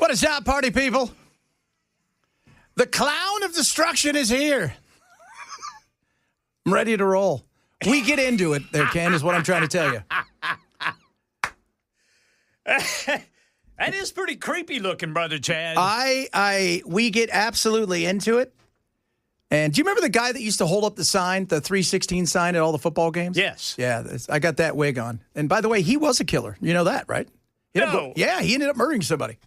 What is up, party people? The clown of destruction is here. I'm ready to roll. We get into it there, Ken, is what I'm trying to tell you. That is pretty creepy looking, Brother Chad. We get absolutely into it. And do you remember the guy that used to hold up the sign, the 316 sign at all the football games? Yes. Yeah, I got that wig on. And by the way, he was a killer. You know that, right? He ended up murdering somebody.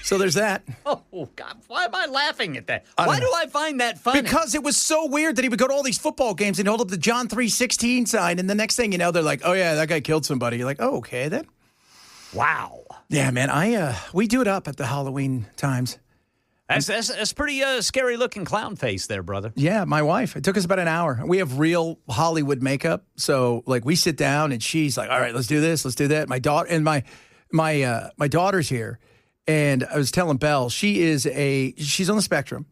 So there's that. Oh, God. Why am I laughing at that? Why do I find that funny? Because it was so weird that he would go to all these football games and hold up the John 3:16 sign, and the next thing you know, they're like, oh, yeah, that guy killed somebody. You're like, oh, okay, then. Wow. Yeah, man, we do it up at the Halloween times. That's pretty scary-looking clown face there, brother. Yeah, my wife. It took us about an hour. We have real Hollywood makeup, so, like, we sit down, and she's like, all right, let's do this, let's do that. My daughter and my daughter's here. And I was telling Belle, she's on the spectrum,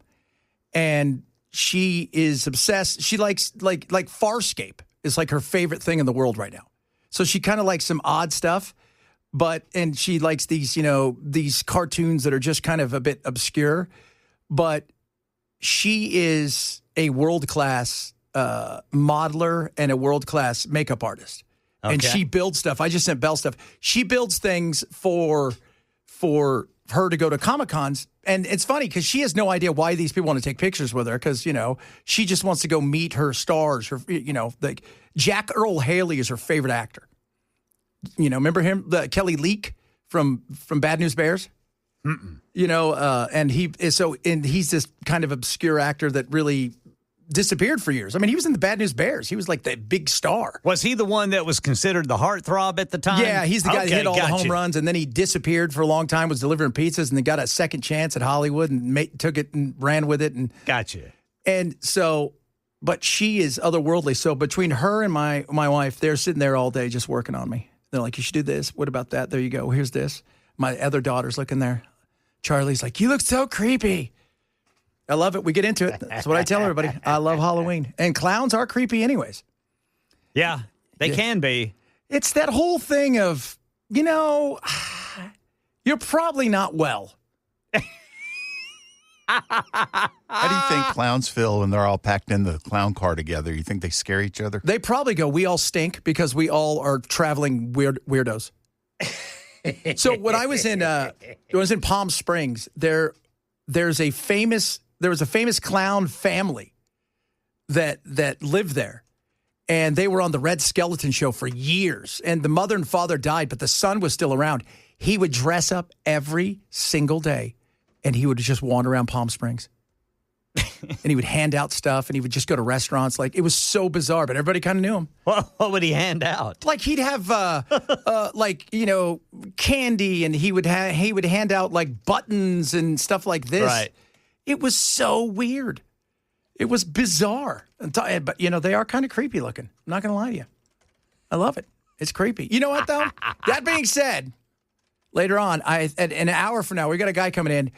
and she is obsessed. She likes like Farscape is like her favorite thing in the world right now. So she kind of likes some odd stuff, and she likes these, these cartoons that are just kind of a bit obscure. But she is a world-class modeler and a world-class makeup artist. Okay. And she builds stuff. I just sent Belle stuff. She builds things for her to go to Comic-Cons. And it's funny because she has no idea why these people want to take pictures with her because, she just wants to go meet her stars. Like Jack Earl Haley is her favorite actor. Remember him? Kelly Leak from Bad News Bears? Mm-mm. And he's this kind of obscure actor that really disappeared for years. I mean, he was in the Bad News Bears. He was like the big star. Was he the one that was considered the heartthrob at the time? Yeah, he's the guy that hit all the home runs, and then he disappeared for a long time, was delivering pizzas, and then got a second chance at Hollywood and took it and ran with it. And gotcha. And so, but she is otherworldly. So between her and my wife, they're sitting there all day just working on me. They're like, you should do this. What about that? There you go. Here's this. My other daughter's looking there. Charlie's like, you look so creepy. I love it. We get into it. That's what I tell everybody. I love Halloween. And clowns are creepy anyways. Yeah, they can be. It's that whole thing of, you're probably not well. How do you think clowns feel when they're all packed in the clown car together? You think they scare each other? They probably go, we all stink because we all are traveling weirdos. So when I was in Palm Springs, there was a famous clown family that lived there, and they were on the Red Skeleton show for years. And the mother and father died, but the son was still around. He would dress up every single day, and he would just wander around Palm Springs. And he would hand out stuff, and he would just go to restaurants. Like, it was so bizarre, but everybody kind of knew him. What would he hand out? Like, he'd have, candy, and he would hand out, like, buttons and stuff like this. Right. It was so weird. It was bizarre. But, they are kind of creepy looking. I'm not going to lie to you. I love it. It's creepy. You know what, though? That being said, later on, an hour from now, we got a guy coming in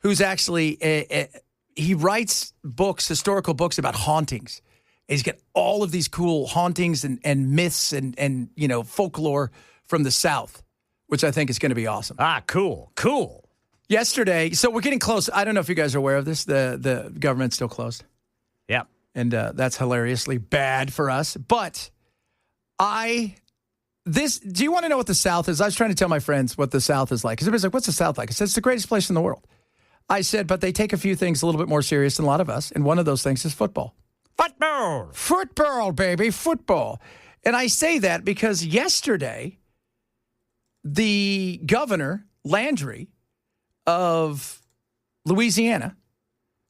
who's actually he writes books, historical books about hauntings. And he's got all of these cool hauntings and myths and folklore from the South, which I think is going to be awesome. Cool. Yesterday, so we're getting close. I don't know if you guys are aware of this. The government's still closed. Yep. And that's hilariously bad for us. But do you want to know what the South is? I was trying to tell my friends what the South is like. Because everybody's like, what's the South like? I said, it's the greatest place in the world. I said, but they take a few things a little bit more serious than a lot of us. And one of those things is football. Football, baby, football. And I say that because yesterday, the governor, Landry, of Louisiana,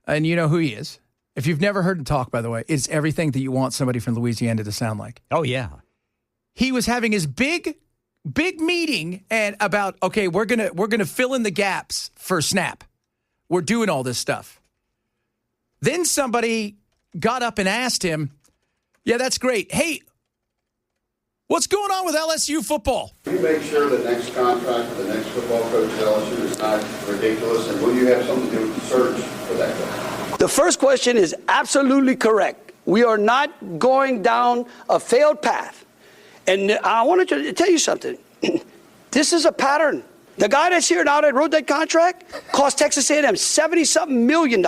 and you know who he is. If you've never heard him talk, by the way, it's everything that you want somebody from Louisiana to sound like. Oh, yeah. He was having his big meeting and about, okay, we're gonna fill in the gaps for Snap. We're doing all this stuff. Then somebody got up and asked him, yeah, that's great. Hey, what's going on with LSU football? Will you make sure the next contract for the next football coach at LSU is not ridiculous? And will you have something to do with the search for that coach? The first question is absolutely correct. We are not going down a failed path. And I wanted to tell you something. This is a pattern. The guy that's here now that wrote that contract cost Texas A&M $70-something million.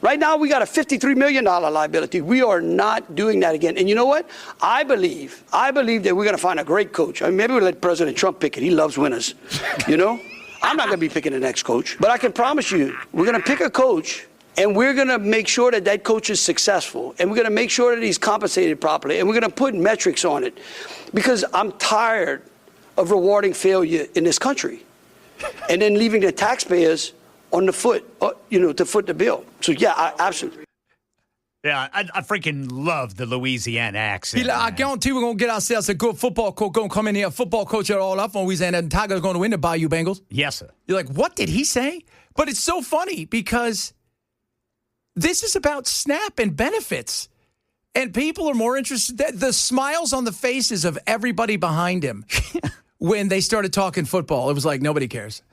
Right now, we got a $53 million liability. We are not doing that again. And you know what? I believe that we're going to find a great coach. I mean, maybe we'll let President Trump pick it. He loves winners, you know? I'm not going to be picking the next coach. But I can promise you, we're going to pick a coach, and we're going to make sure that that coach is successful. And we're going to make sure that he's compensated properly. And we're going to put metrics on it. Because I'm tired of rewarding failure in this country and then leaving the taxpayers on the foot, to foot the bill. So, yeah, I absolutely. Yeah, I freaking love the Louisiana accent. I guarantee we're going to get ourselves a good football coach. Going to come in here, football coach it all up on Louisiana, and Tigers going to win the Bayou Bengals. Yes, sir. You're like, what did he say? But it's so funny because this is about snap and benefits. And people are more interested. The smiles on the faces of everybody behind him when they started talking football, it was like nobody cares.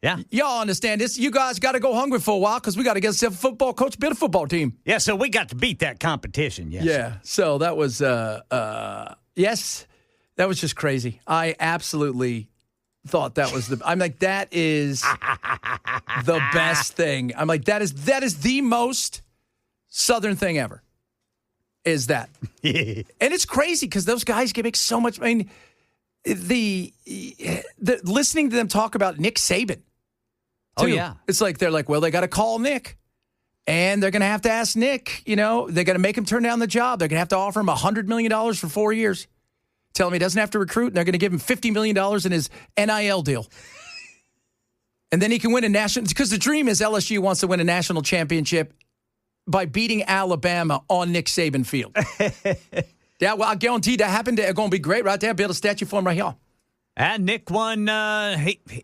Yeah. Y'all understand this. You guys got to go hungry for a while because we got to get ourselves a football coach, build a football team. Yeah, so we got to beat that competition, yes. Yeah, so that was, yes, that was just crazy. I absolutely thought that was I'm like, that is the best thing. I'm like, that is the most Southern thing ever, is that. And it's crazy because those guys can make so much, I mean, the listening to them talk about Nick Saban. Oh, yeah. It's like, they're like, well, they got to call Nick. And they're going to have to ask Nick, they're going to make him turn down the job. They're going to have to offer him $100 million for 4 years. Tell him he doesn't have to recruit. And they're going to give him $50 million in his NIL deal. And then he can win a national, because the dream is LSU wants to win a national championship by beating Alabama on Nick Saban Field. Yeah, well, I guarantee that happened. They're going to be great right there. Build a statue for him right here. And Nick won,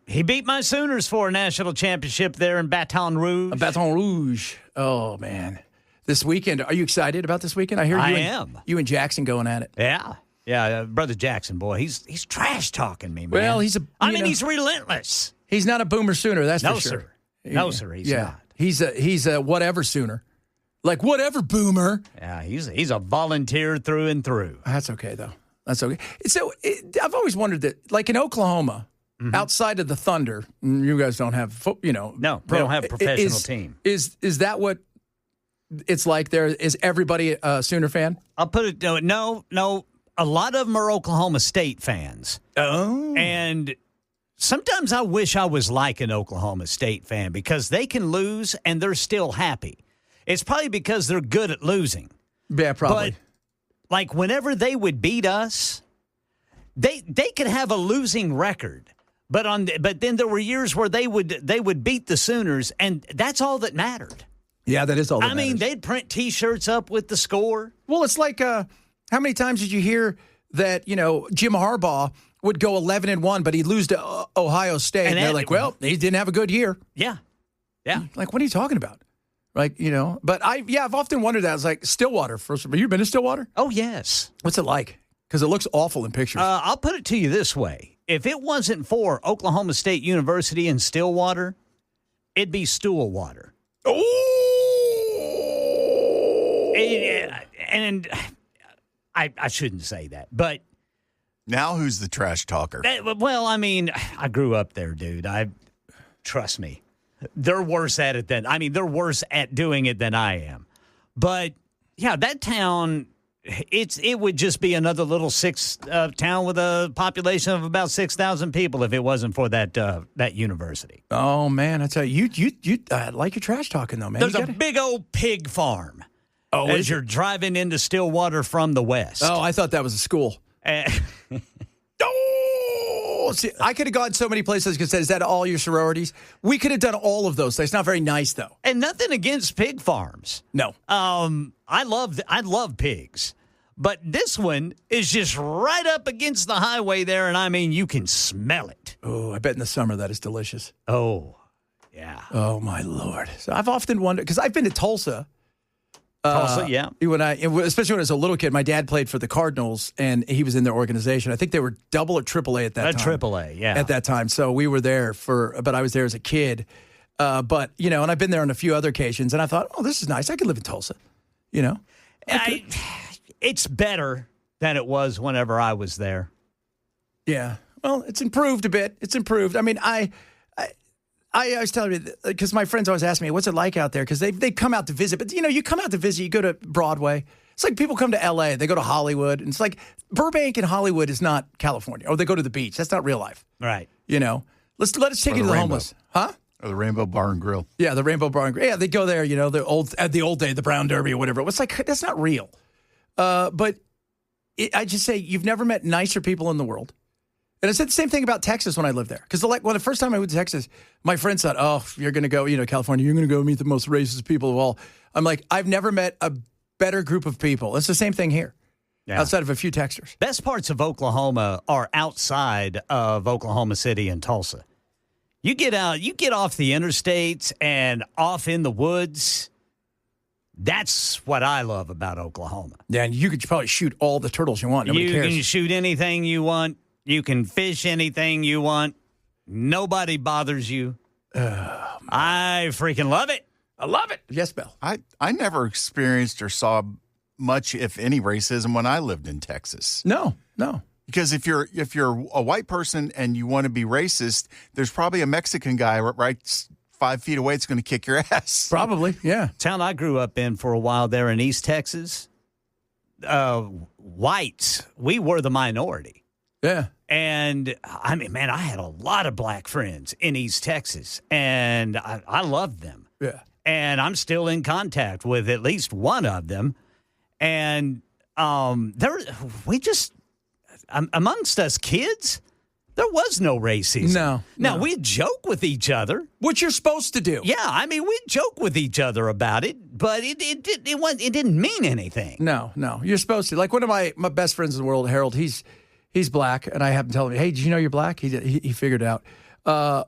he beat my Sooners for a national championship there in Baton Rouge. Baton Rouge. Oh, man. This weekend, are you excited about this weekend? I hear you and Jackson going at it. Yeah. Yeah, Brother Jackson, boy, he's trash talking me, man. Well, he's he's relentless. He's not a boomer Sooner, that's for sure. Sir. No, sir, he's not. He's a whatever Sooner. Like, whatever, boomer. Yeah, he's a volunteer through and through. That's okay, though. That's okay. So I've always wondered that, like in Oklahoma, outside of the Thunder, you guys don't have, No, we don't have a professional team. Is that what it's like there? Is everybody a Sooner fan? I'll put it, no. A lot of them are Oklahoma State fans. Oh. And sometimes I wish I was like an Oklahoma State fan because they can lose and they're still happy. It's probably because they're good at losing. Yeah, probably. But, like, whenever they would beat us, they could have a losing record. But then there were years where they would beat the Sooners, and that's all that mattered. Yeah, that is all that matters. I mean, they'd print T-shirts up with the score. Well, it's like, how many times did you hear that, Jim Harbaugh would go 11-1, but he'd lose to Ohio State? And they're like, well, he didn't have a good year. Yeah. Yeah. Like, what are you talking about? Like, but I've often wondered that. It's like Stillwater. First of all, you been to Stillwater? Oh, yes. What's it like? Because it looks awful in pictures. I'll put it to you this way. If it wasn't for Oklahoma State University in Stillwater, it'd be Stoolwater. Oh! And I shouldn't say that, but... Now who's the trash talker? Well, I mean, I grew up there, dude. Trust me. They're worse at it they're worse at doing it than I am. But, yeah, that town, it would just be another little town with a population of about 6,000 people if it wasn't for that university. Oh, man, I tell you, you like your trash talking, though, man. There's a big old pig farm as you're driving into Stillwater from the west. Oh, I thought that was a school. Oh, see, I could have gone so many places because is that all your sororities? We could have done all of those. It's not very nice, though. And nothing against pig farms. No. I love pigs. But this one is just right up against the highway there, and I mean, you can smell it. Oh, I bet in the summer that is delicious. Oh, yeah. Oh, my Lord. So I've often wondered, because I've been to Tulsa. Yeah. Especially when I was a little kid, my dad played for the Cardinals, and he was in their organization. I think they were double or triple A at that time. Triple A, yeah. At that time. So we were there but I was there as a kid. But, and I've been there on a few other occasions, and I thought, oh, this is nice. I could live in Tulsa, It's better than it was whenever I was there. Yeah. Well, it's improved a bit. It's improved. I mean, I was telling you, because my friends always ask me, what's it like out there? Because they come out to visit. But, you come out to visit, you go to Broadway. It's like people come to L.A., they go to Hollywood. And it's like Burbank and Hollywood is not California. Or they go to the beach. That's not real life. Right. Let us take you to the homeless. Huh? Or the Rainbow Bar and Grill. Yeah, the Rainbow Bar and Grill. Yeah, they go there, the old day, the Brown Derby or whatever. It's like, that's not real. But I just say, you've never met nicer people in the world. And I said the same thing about Texas when I lived there. Because the first time I went to Texas, my friends thought, oh, you're going to go, California, you're going to go meet the most racist people of all. I'm like, I've never met a better group of people. It's the same thing here, outside of a few Texters. Best parts of Oklahoma are outside of Oklahoma City and Tulsa. You get off the interstates and off in the woods. That's what I love about Oklahoma. Yeah, and you could probably shoot all the turtles you want. Nobody cares. You can shoot anything you want. You can fish anything you want. Nobody bothers you. I freaking love it. I love it. Yes, Bill. I never experienced or saw much, if any, racism when I lived in Texas. No. Because if you're a white person and you want to be racist, there's probably a Mexican guy right 5 feet away that's going to kick your ass. Probably, yeah. Town I grew up in for a while there in East Texas, whites, we were the minority. Yeah. And, I mean, man, I had a lot of black friends in East Texas, and I loved them. Yeah. And I'm still in contact with at least one of them. And amongst us kids, there was no racism. No. Now, we'd joke with each other. What you're supposed to do. Yeah, I mean, we'd joke with each other about it, but it didn't mean anything. No. You're supposed to. Like one of my best friends in the world, Harold, he's black, and I happen to tell him, hey, did you know you're black? He figured it out.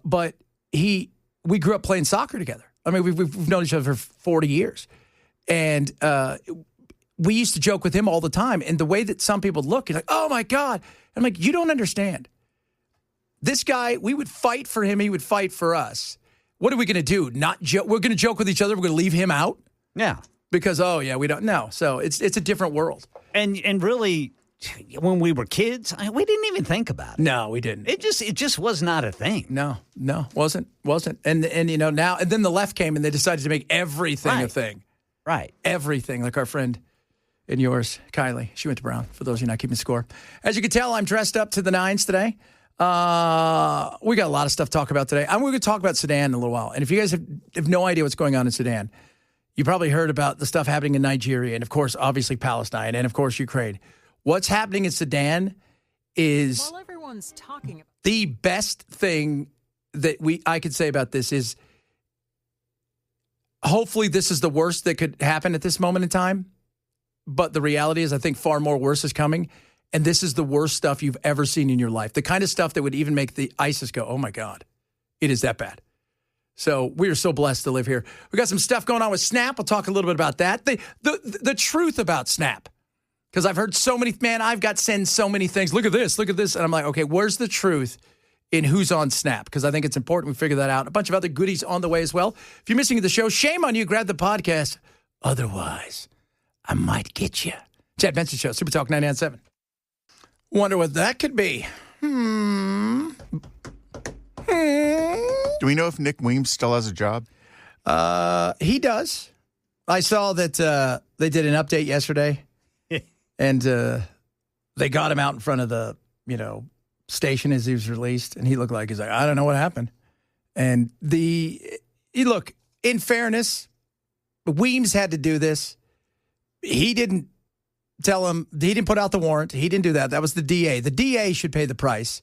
But we grew up playing soccer together. I mean, we've known each other for 40 years. And we used to joke with him all the time. And the way that some people look, he's like, oh, my God. I'm like, you don't understand. This guy, we would fight for him. He would fight for us. What are we going to do? Not joke? We're going to joke with each other. We're going to leave him out? Yeah. Because, we don't know. So it's a different world. And really, when we were kids, we didn't even think about it. No, we didn't. It just was not a thing. No, wasn't. And now, and then the left came and they decided to make everything a thing. Right. Everything, like our friend and yours, Kylie. She went to Brown, for those of you not keeping score. As you can tell, I'm dressed up to the nines today. We got a lot of stuff to talk about today. I'm going to talk about Sudan in a little while. And if you guys have no idea what's going on in Sudan, you probably heard about the stuff happening in Nigeria and, of course, obviously Palestine and, of course, Ukraine. What's happening in Sudan is while everyone's talking about the best thing that I could say about this is hopefully this is the worst that could happen at this moment in time. But the reality is I think far more worse is coming. And this is the worst stuff you've ever seen in your life. The kind of stuff that would even make the ISIS go, oh, my God, it is that bad. So we are so blessed to live here. We got some stuff going on with Snap. We'll talk a little bit about that. The truth about Snap. Because I've heard so many, I've got sent so many things. Look at this. And I'm like, okay, where's the truth in who's on Snap? Because I think it's important we figure that out. A bunch of other goodies on the way as well. If you're missing the show, shame on you. Grab the podcast. Otherwise, I might get you. Chad Benson Show, Super Talk 99.7. Wonder what that could be. Do we know if Nick Weems still has a job? He does. I saw that they did an update yesterday. And they got him out in front of the, station as he was released. And he looked like, he's like, I don't know what happened. And look, in fairness, Weems had to do this. He didn't tell him, he didn't put out the warrant. He didn't do that. That was the DA. The DA should pay the price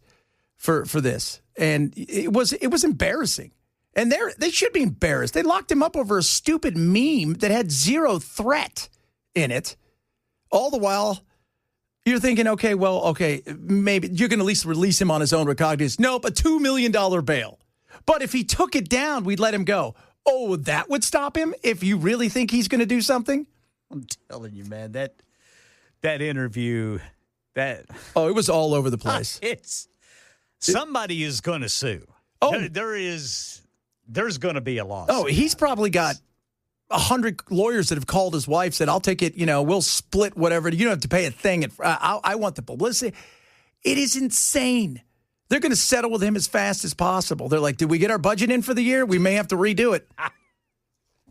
for this. And it was embarrassing. And they should be embarrassed. They locked him up over a stupid meme that had zero threat in it. All the while, you're thinking, maybe you're going to at least release him on his own recognizance. Nope, a $2 million bail. But if he took it down, we'd let him go. Oh, that would stop him if you really think he's going to do something? I'm telling you, man, that interview, it was all over the place. Somebody is going to sue. Oh, there's going to be a lawsuit. Oh, he's probably got 100 lawyers that have called his wife, said, I'll take it, we'll split whatever. You don't have to pay a thing. I want the publicity. It is insane They're going to settle with him as fast as possible. They're like, did we get our budget in for the year? We may have to redo it.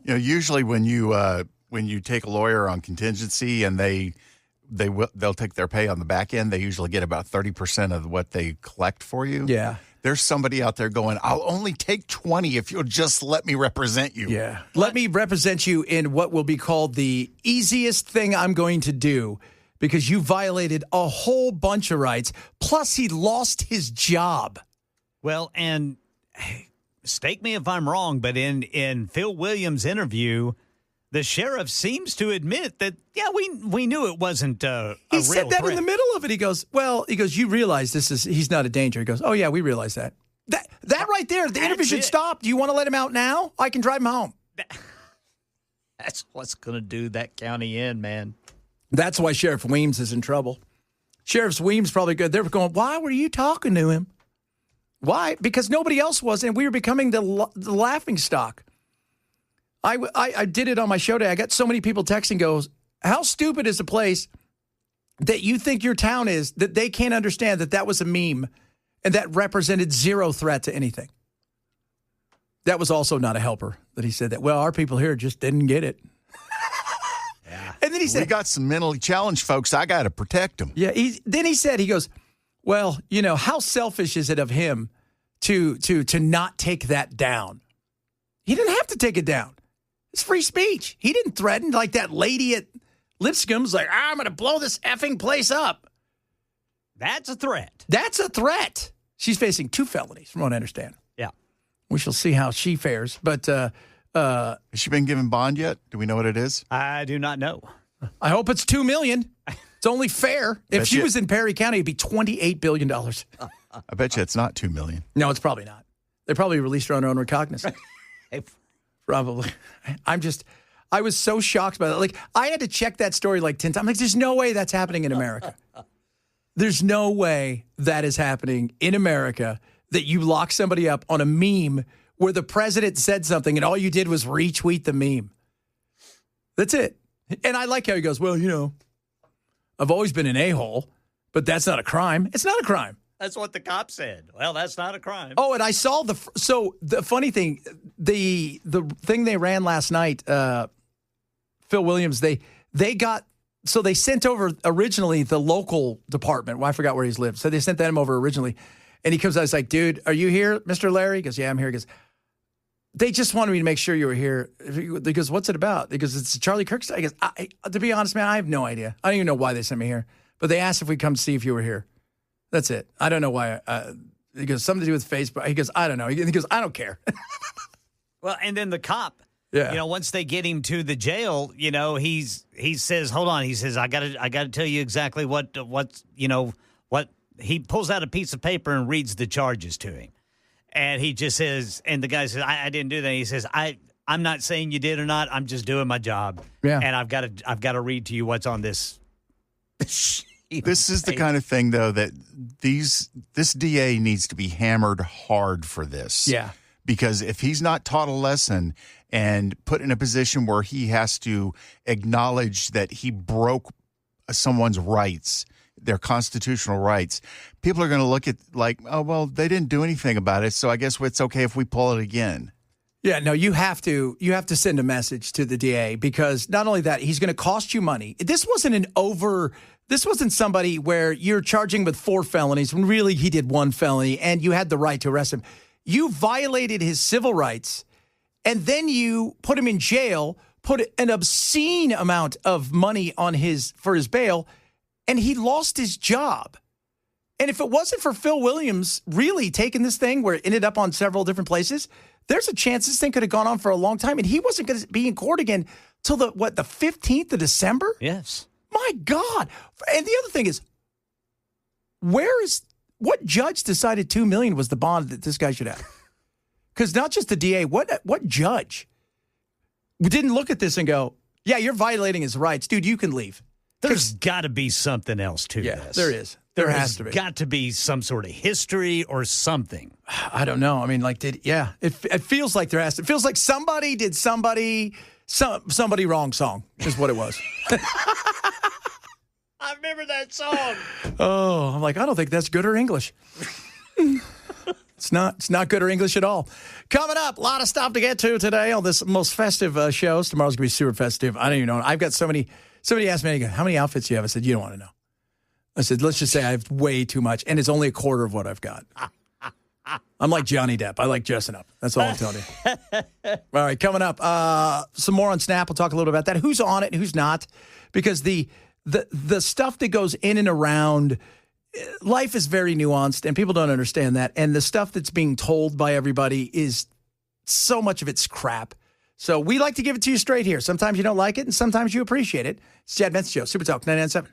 Usually when you take a lawyer on contingency and they'll take their pay on the back end, they usually get about 30% of what they collect for you. Yeah. There's somebody out there going, I'll only take 20 if you'll just let me represent you. Yeah. Let me represent you in what will be called the easiest thing I'm going to do because you violated a whole bunch of rights. Plus, he lost his job. Well, and mistake me if I'm wrong, but in Phil Williams' interview, the sheriff seems to admit that, yeah, we knew it wasn't a He real said that threat. in the middle of it. He goes, you realize he's not a danger. He goes, oh, yeah, we realize that. That right there, the interview should stop. Do you want to let him out now? I can drive him home. That's what's going to do that county in, man. That's why Sheriff Weems is in trouble. Sheriff Weems probably good. They're going, why were you talking to him? Why? Because nobody else was, and we were becoming the laughing stock. I did it on my show today. I got so many people texting goes, how stupid is a place that you think your town is that they can't understand that was a meme and that represented zero threat to anything? That was also not a helper that he said that. Well, our people here just didn't get it. Yeah. And then he said, we got some mentally challenged folks. I got to protect them. Yeah. Then he said, he goes, well, how selfish is it of him to not take that down? He didn't have to take it down. It's free speech. He didn't threaten like that lady at Lipscomb's like, I'm going to blow this effing place up. That's a threat. That's a threat. She's facing 2 felonies, from what I understand. Yeah. We shall see how she fares. But Has she been given bond yet? Do we know what it is? I do not know. I hope it's $2 million. It's only fair. If she was in Perry County, it'd be $28 billion. I bet you it's not $2 million. No, it's probably not. They probably released her on her own recognizance. Probably. I was so shocked by that. Like, I had to check that story like 10 times. I'm like, there's no way that's happening in America. There's no way that is happening in America that you lock somebody up on a meme where the president said something and all you did was retweet the meme. That's it. And I like how he goes, well, I've always been an a-hole, but that's not a crime. It's not a crime. That's what the cop said. Well, that's not a crime. Oh, and I saw the funny thing, the thing they ran last night, Phil Williams, they sent over originally the local department. Well, I forgot where he's lived. So they sent them over originally. And he comes out, he's like, dude, are you here, Mr. Larry? He goes, yeah, I'm here. He goes, they just wanted me to make sure you were here. He goes, what's it about? He goes, it's Charlie Kirk's. I guess, to be honest, man, I have no idea. I don't even know why they sent me here. But they asked if we'd come see if you were here. That's it. I don't know why. He goes, something to do with Facebook. He goes, I don't know. He goes, I don't care. Well, and then the cop, Yeah. once they get him to the jail, he says, hold on. He says, I gotta tell you exactly what he pulls out a piece of paper and reads the charges to him. And he just says, and the guy says, I didn't do that. He says, I'm not saying you did or not. I'm just doing my job. Yeah. And I've got to read to you what's on this. This is the kind of thing, though, that this DA needs to be hammered hard for this. Yeah. Because if he's not taught a lesson and put in a position where he has to acknowledge that he broke someone's rights, their constitutional rights, people are going to look at like, oh, well, they didn't do anything about it, so I guess it's okay if we pull it again. Yeah, no, you have to send a message to the DA because not only that, he's going to cost you money. This wasn't somebody where you're charging with 4 felonies when really he did 1 felony and you had the right to arrest him. You violated his civil rights and then you put him in jail, put an obscene amount of money on for his bail, and he lost his job. And if it wasn't for Phil Williams really taking this thing where it ended up on several different places, there's a chance this thing could have gone on for a long time, and he wasn't going to be in court again till the 15th of December? Yes. My God. And the other thing is, what judge decided $2 million was the bond that this guy should have? Because not just the DA, what judge didn't look at this and go, yeah, you're violating his rights. Dude, you can leave. There's got to be something else to this. There is. There has to be. Got to be some sort of history or something. I don't know. I mean, it feels like there has to. It feels like somebody did somebody wrong song is what it was. I remember that song. Oh, I'm like, I don't think that's good or English. It's not good or English at all. Coming up, a lot of stuff to get to today on this most festive shows. Tomorrow's going to be super festive. I don't even know. I've got so many. Somebody asked me, how many outfits do you have? I said, you don't want to know. I said, let's just say I have way too much, and it's only a quarter of what I've got. I'm like Johnny Depp. I like dressing up. That's all I'm telling you. All right, coming up, some more on Snap. We'll talk a little about that. Who's on it and who's not? Because the stuff that goes in and around life is very nuanced, and people don't understand that. And the stuff that's being told by everybody is so much of it's crap. So we like to give it to you straight here. Sometimes you don't like it, and sometimes you appreciate it. It's Chad Benson Show, Super Talk 99.7.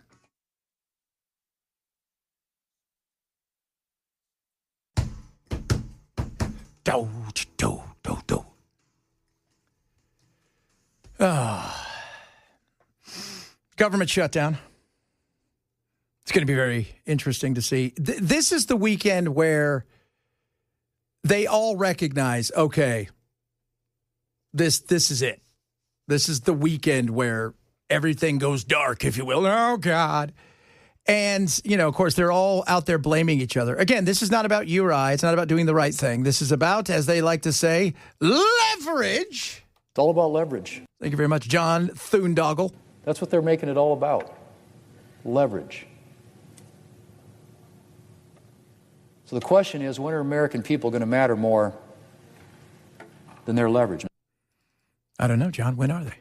Government shutdown. It's going to be very interesting to see. This is the weekend where they all recognize, okay, this is it. This is the weekend where everything goes dark, if you will. Oh, God. And, of course, they're all out there blaming each other. Again, this is not about you or I. It's not about doing the right thing. This is about, as they like to say, leverage. It's all about leverage. Thank you very much, John Thundoggle. That's what they're making it all about. Leverage. So the question is, when are American people going to matter more than their leverage? I don't know, John. When are they?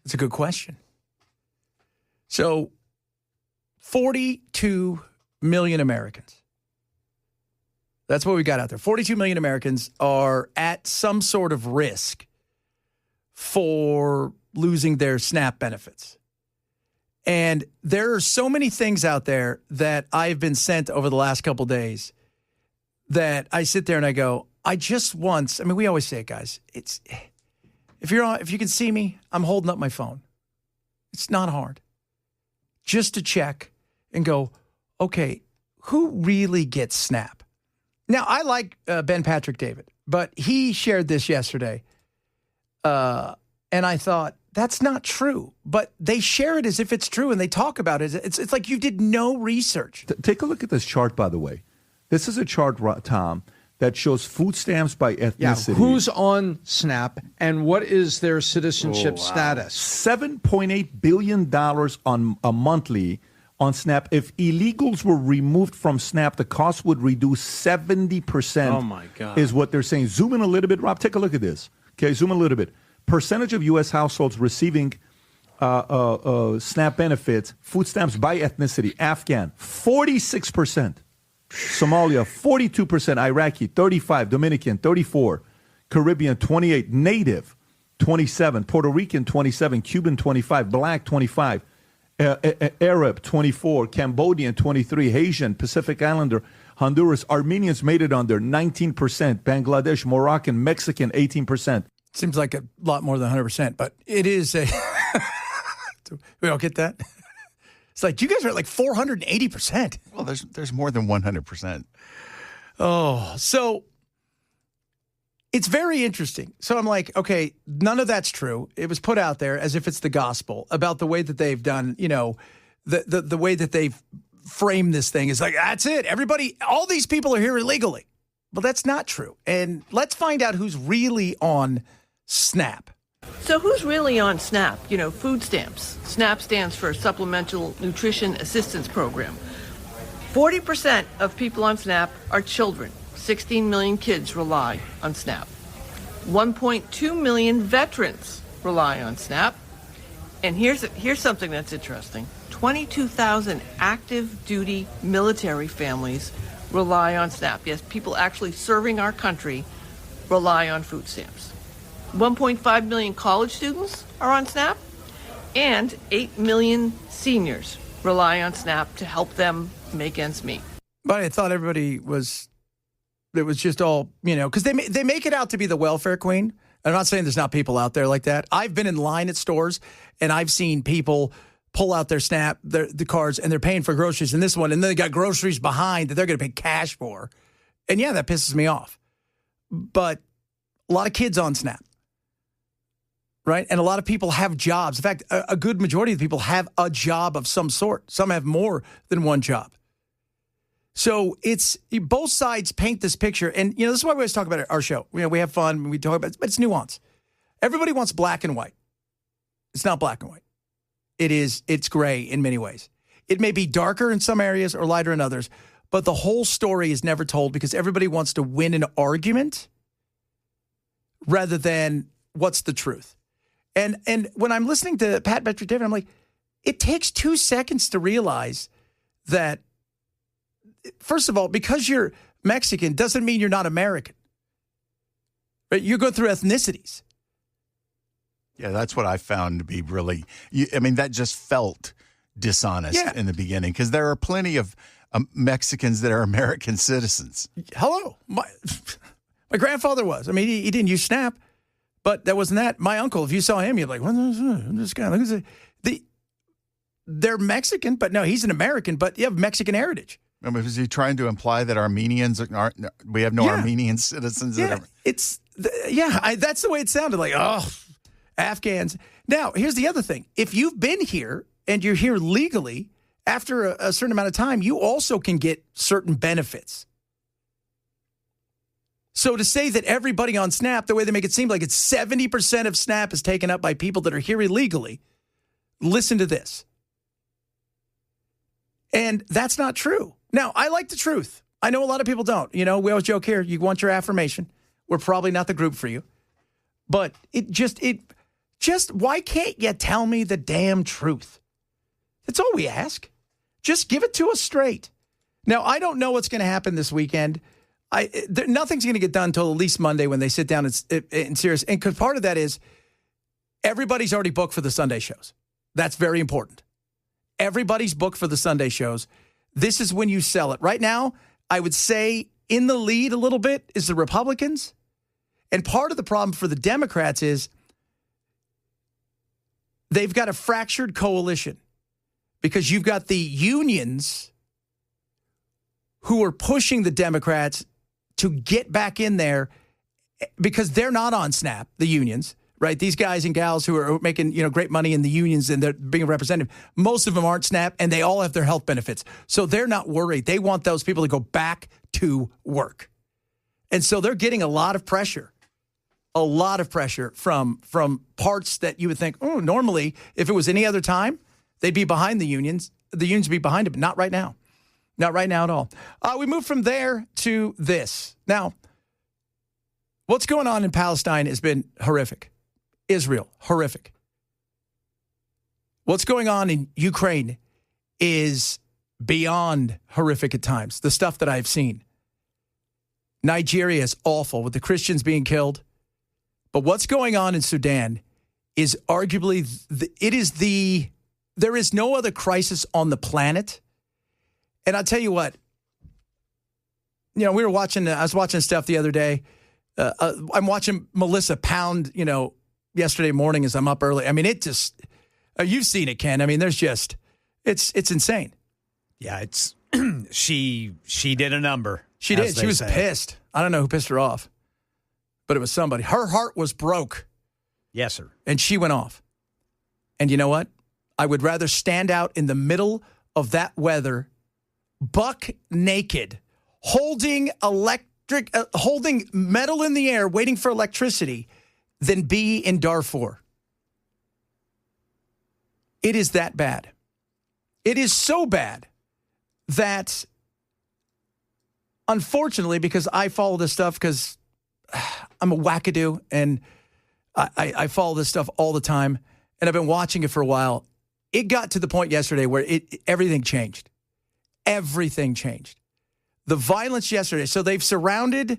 That's a good question. So 42 million Americans. That's what we got out there. 42 million Americans are at some sort of risk for losing their SNAP benefits. And there are so many things out there that I've been sent over the last couple of days that I sit there and I go, we always say it, guys. If you can see me, I'm holding up my phone. It's not hard. Just to check and go, okay, who really gets SNAP? Now, I like Ben Patrick David, but he shared this yesterday. And I thought, that's not true. But they share it as if it's true, and they talk about it. It's like you did no research. Take a look at this chart, by the way. This is a chart, Tom, that shows food stamps by ethnicity. Yeah, who's on SNAP and what is their citizenship status? $7.8 billion on a monthly on SNAP. If illegals were removed from SNAP, the cost would reduce 70%. Oh, my God. Is what they're saying. Zoom in a little bit, Rob. Take a look at this. Okay, zoom in a little bit. Percentage of U.S. households receiving SNAP benefits, food stamps by ethnicity. Afghan, 46%. Somalia, 42%. Iraqi, 35%. Dominican, 34%. Caribbean, 28%. Native, 27%. Puerto Rican, 27%. Cuban, 25%. Black, 25%. Arab, 24%. Cambodian, 23%. Haitian, Pacific Islander, Honduras. Armenians made it under 19%. Bangladesh, Moroccan, Mexican, 18%. Seems like a lot more than 100%, but it is a... We don't get that? It's like, you guys are at like 480%. Well, there's more than 100%. Oh, so it's very interesting. So I'm like, okay, none of that's true. It was put out there as if it's the gospel about the way that they've done, the way that they've framed this thing is like, that's it. Everybody, all these people are here illegally. But that's not true. And let's find out who's really on SNAP. So who's really on SNAP? Food stamps. SNAP stands for Supplemental Nutrition Assistance Program. 40% of people on SNAP are children. 16 million kids rely on SNAP. 1.2 million veterans rely on SNAP. And here's something that's interesting. 22,000 active duty military families rely on SNAP. Yes, people actually serving our country rely on food stamps. 1.5 million college students are on SNAP, and 8 million seniors rely on SNAP to help them make ends meet. But I thought everybody was, it was just all, because they make it out to be the welfare queen. I'm not saying there's not people out there like that. I've been in line at stores, and I've seen people pull out their SNAP, the cards, and they're paying for groceries in this one, and then they got groceries behind that they're going to pay cash for. And yeah, that pisses me off. But a lot of kids on SNAP, right? And a lot of people have jobs. In fact, a good majority of the people have a job of some sort. Some have more than one job. So it's both sides paint this picture. And, this is why we always talk about our show. We have fun. We talk about it, but it's nuance. Everybody wants black and white. It's not black and white. It's gray in many ways. It may be darker in some areas or lighter in others, but the whole story is never told because everybody wants to win an argument rather than what's the truth. And when I'm listening to Pat Betrick-David, I'm like, it takes 2 seconds to realize that, first of all, because you're Mexican doesn't mean you're not American. Right? You go through ethnicities. Yeah, that's what I found to be really, that just felt dishonest in the beginning because there are plenty of Mexicans that are American citizens. Hello. My grandfather was. He didn't use Snap, but that wasn't that. My uncle, if you saw him, you'd be like, I'm just kind of, look at they're Mexican, but no, he's an American, but you have Mexican heritage. Was he trying to imply that Armenians aren't, we have no Armenian citizens? Yeah, that's the way it sounded like, Afghans. Now, here's the other thing. If you've been here and you're here legally, after a certain amount of time, you also can get certain benefits. So to say that everybody on Snap, the way they make it seem like it's 70% of Snap is taken up by people that are here illegally, listen to this. And that's not true. Now, I like the truth. I know a lot of people don't. We always joke here, you want your affirmation. We're probably not the group for you. But why can't you tell me the damn truth? That's all we ask. Just give it to us straight. Now, I don't know what's going to happen this weekend. Nothing's going to get done until at least Monday when they sit down and serious. And because part of that is everybody's already booked for the Sunday shows. That's very important. Everybody's booked for the Sunday shows. This is when you sell it. Right now, I would say in the lead a little bit is the Republicans. And part of the problem for the Democrats is they've got a fractured coalition because you've got the unions who are pushing the Democrats to get back in there because they're not on Snap, the unions, right? These guys and gals who are making, great money in the unions and they're being represented. Most of them aren't Snap and they all have their health benefits. So they're not worried. They want those people to go back to work. And so they're getting a lot of pressure from parts that you would think, normally if it was any other time, they'd be behind the unions. The unions would be behind it, but not right now. Not right now at all. We move from there to this. Now, what's going on in Palestine has been horrific. Israel, horrific. What's going on in Ukraine is beyond horrific at times. The stuff that I've seen. Nigeria is awful with the Christians being killed. But what's going on in Sudan is arguably, there is no other crisis on the planet. And I'll tell you what, I was watching stuff the other day. I'm watching Melissa pound, yesterday morning as I'm up early. You've seen it, Ken. There's just, it's insane. Yeah, it's, she did a number. She did. She was pissed. I don't know who pissed her off, but it was somebody. Her heart was broke. Yes, sir. And she went off. And you know what? I would rather stand out in the middle of that weather, buck naked, holding metal in the air, waiting for electricity, than be in Darfur. It is that bad. It is so bad that, unfortunately, because I follow this stuff, because I'm a wackadoo and I follow this stuff all the time, and I've been watching it for a while. It got to the point yesterday where everything changed. Everything changed. The violence yesterday. So they've surrounded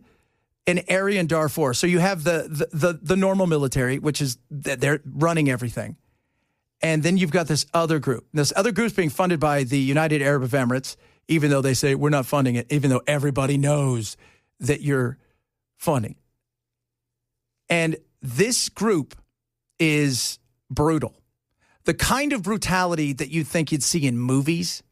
an area in Darfur. So you have the normal military, which is they're running everything. And then you've got this other group. This other group's being funded by the United Arab Emirates, even though they say we're not funding it, even though everybody knows that you're funding. And this group is brutal. The kind of brutality that you think you'd see in movies.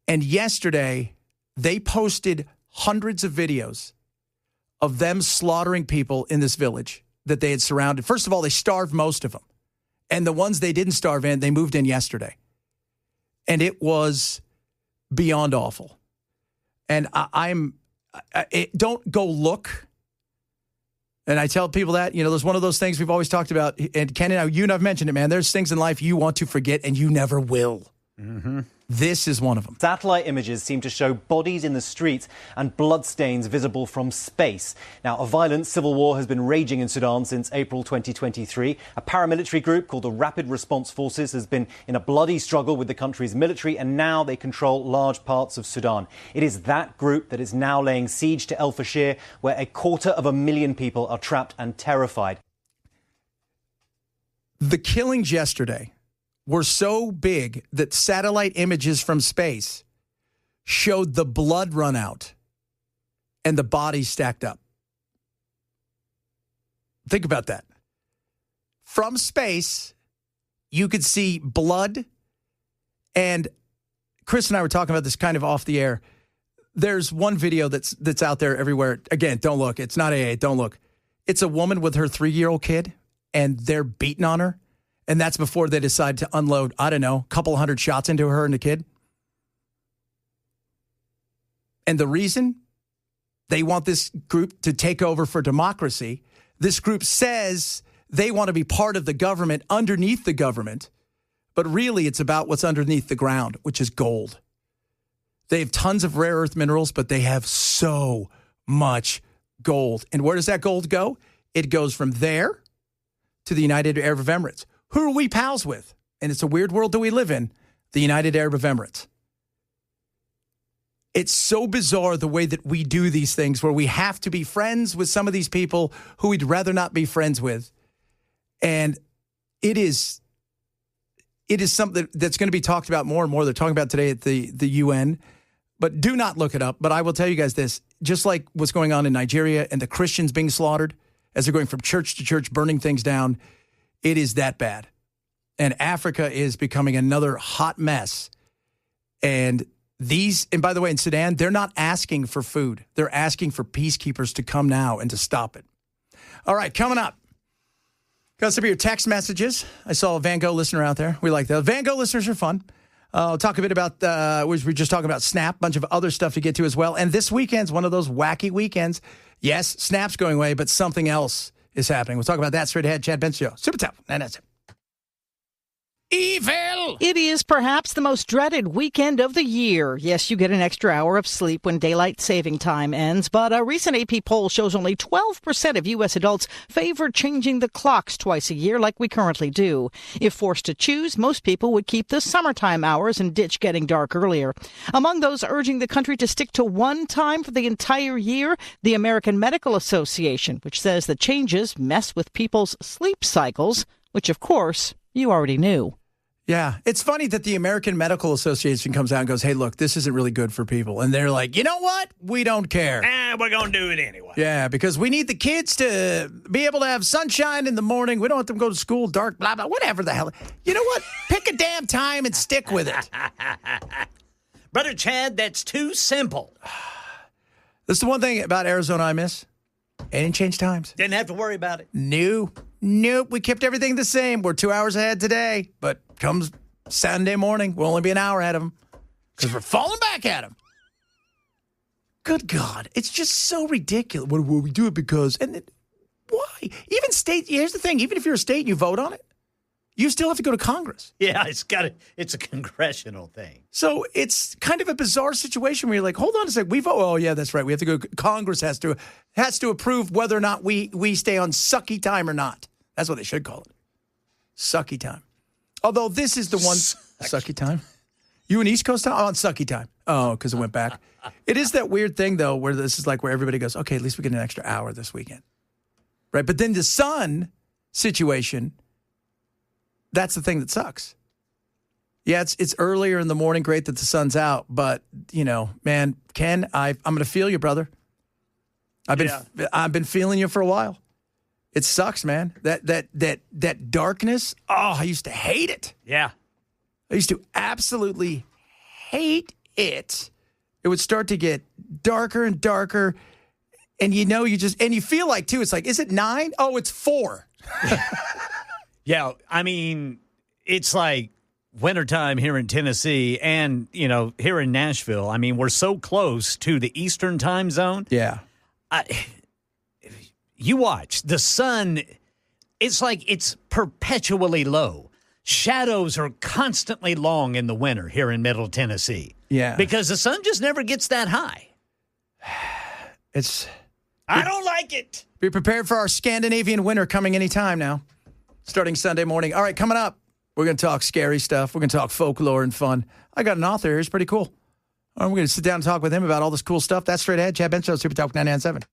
And yesterday, they posted hundreds of videos of them slaughtering people in this village that they had surrounded. First of all, they starved most of them. And the ones they didn't starve in, they moved in yesterday. And it was beyond awful. And don't go look. And I tell people that, there's one of those things we've always talked about. And Ken and I, you and I've mentioned it, man. There's things in life you want to forget and you never will. Mm-hmm. This is one of them. Satellite images seem to show bodies in the streets and bloodstains visible from space. Now, a violent civil war has been raging in Sudan since April 2023. A paramilitary group called the Rapid Response Forces has been in a bloody struggle with the country's military, and now they control large parts of Sudan. It is that group that is now laying siege to El Fasher, where 250,000 people are trapped and terrified. The killings yesterday were so big that satellite images from space showed the blood run out and the bodies stacked up. Think about that. From space, you could see blood. And Chris and I were talking about this kind of off the air. There's one video that's out there everywhere. Again, don't look. It's not AA. Don't look. It's a woman with her 3-year-old kid, and they're beating on her. And that's before they decide to unload, I don't know, a couple hundred shots into her and the kid. And the reason they want this group to take over for democracy, this group says they want to be part of the government, underneath the government, but really it's about what's underneath the ground, which is gold. They have tons of rare earth minerals, but they have so much gold. And where does that gold go? It goes from there to the United Arab Emirates. Who are we pals with? And it's a weird world that we live in, the United Arab Emirates. It's so bizarre the way that we do these things where we have to be friends with some of these people who we'd rather not be friends with. And it is something that's going to be talked about more and more. They're talking about today at the UN. But do not look it up. But I will tell you guys this, just like what's going on in Nigeria and the Christians being slaughtered as they're going from church to church, burning things down, it is that bad. And Africa is becoming another hot mess. And by the way, in Sudan, they're not asking for food. They're asking for peacekeepers to come now and to stop it. All right, coming up. Got some of your text messages. I saw a Van Gogh listener out there. We like that. Van Gogh listeners are fun. I'll talk a bit about, we were just talking about Snap, a bunch of other stuff to get to as well. And this weekend's one of those wacky weekends. Yes, Snap's going away, but something else is happening. We'll talk about that straight ahead. Chad Benson Show. Super tough. And that's it. Evil! It is perhaps the most dreaded weekend of the year. Yes, you get an extra hour of sleep when daylight saving time ends, but a recent AP poll shows only 12% of U.S. adults favor changing the clocks twice a year like we currently do. If forced to choose, most people would keep the summertime hours and ditch getting dark earlier. Among those urging the country to stick to one time for the entire year, the American Medical Association, which says the changes mess with people's sleep cycles, which, of course, you already knew. Yeah, it's funny that the American Medical Association comes out and goes, hey, look, this isn't really good for people. And they're like, you know what? We don't care. We're going to do it anyway. Yeah, because we need the kids to be able to have sunshine in the morning. We don't want them to go to school dark, blah, blah, whatever the hell. You know what? Pick a damn time and stick with it. Brother Chad, that's too simple. That's the one thing about Arizona I miss. They didn't change times. Didn't have to worry about it. Nope. We kept everything the same. We're 2 hours ahead today, but comes Sunday morning, we'll only be an hour ahead of them because we're falling back at them. Good God. It's just so ridiculous. Well, we do it because, why? Even state, here's the thing, even if you're a state and you vote on it, you still have to go to Congress. Yeah, it's a congressional thing. So it's kind of a bizarre situation where you're like, hold on a second, we vote. Oh, yeah, that's right. We have to go. Congress has to approve whether or not we stay on sucky time or not. That's what they should call it. Sucky time. Although this is the one sucky time. You in East Coast time? Oh, on sucky time. Oh, because it went back. It is that weird thing, though, where this is like where everybody goes, okay, at least we get an extra hour this weekend. Right? But then the sun situation, that's the thing that sucks. Yeah, it's earlier in the morning. Great that the sun's out. But, man, Ken, I'm going to feel you, brother. I've been feeling you for a while. It sucks, man. That darkness. Oh, I used to hate it. Yeah. I used to absolutely hate it. It would start to get darker and darker. And you feel like, too, it's like, is it 9? Oh, it's 4. Yeah. I mean, it's like wintertime here in Tennessee and, here in Nashville. I mean, we're so close to the Eastern time zone. Yeah. You watch. The sun, it's like it's perpetually low. Shadows are constantly long in the winter here in Middle Tennessee. Yeah. Because the sun just never gets that high. I don't like it. Be prepared for our Scandinavian winter coming anytime now, starting Sunday morning. All right, coming up, we're going to talk scary stuff. We're going to talk folklore and fun. I got an author here. He's pretty cool. All right, we're going to sit down and talk with him about all this cool stuff. That's straight ahead. Chad Benson, Super Talk 99.7.